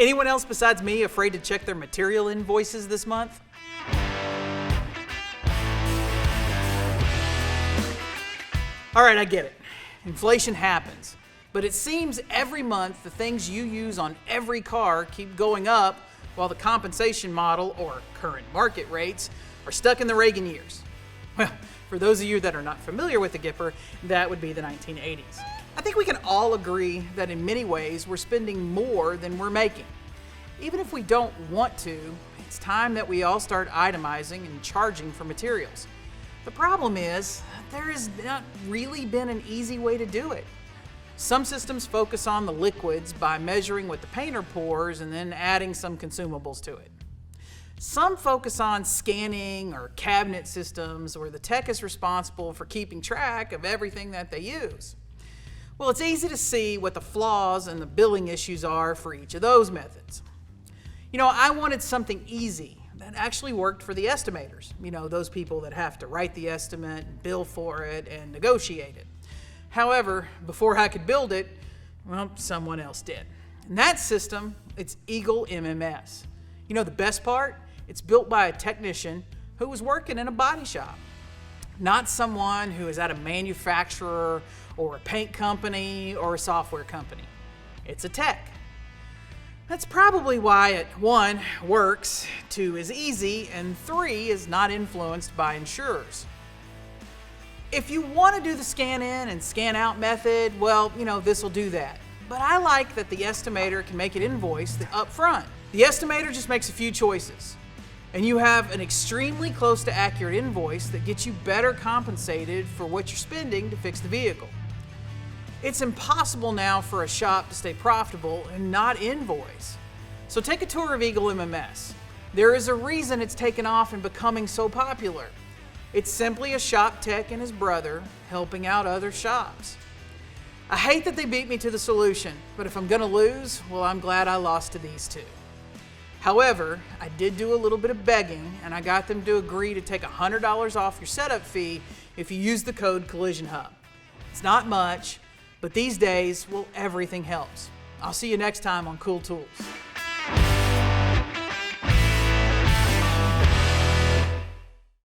Anyone else besides me afraid to check their material invoices this month? All right, I get it. Inflation happens. But it seems every month the things you use on every car keep going up while the compensation model, or current market rates, are stuck in the Reagan years. Well, for those of you that are not familiar with the GIPR, that would be the 1980s. I think we can all agree that in many ways we're spending more than we're making. Even if we don't want to, it's time that we all start itemizing and charging for materials. The problem is, there has not really been an easy way to do it. Some systems focus on the liquids by measuring what the painter pours and then adding some consumables to it. Some focus on scanning or cabinet systems where the tech is responsible for keeping track of everything that they use. Well, it's easy to see what the flaws and the billing issues are for each of those methods. I wanted something easy that actually worked for the estimators. Those people that have to write the estimate, bill for it, and negotiate it. However, before I could build it, well, someone else did. And that system, it's Eagle MMS. The best part? It's built by a technician who was working in a body shop, not someone who is at a manufacturer or a paint company or a software company. It's a tech. That's probably why it 1, works, 2, is easy, and 3, is not influenced by insurers. If you want to do the scan in and scan out method, well, this will do that. But I like that the estimator can make it invoiced up front. The estimator just makes a few choices, and you have an extremely close to accurate invoice that gets you better compensated for what you're spending to fix the vehicle. It's impossible now for a shop to stay profitable and not invoice. So take a tour of Eagle MMS. There is a reason it's taken off and becoming so popular. It's simply a shop tech and his brother helping out other shops. I hate that they beat me to the solution, but if I'm gonna lose, well, I'm glad I lost to these two. However, I did do a little bit of begging, and I got them to agree to take $100 off your setup fee if you use the code Collision Hub. It's not much, but these days, well, everything helps. I'll see you next time on Cool Tools.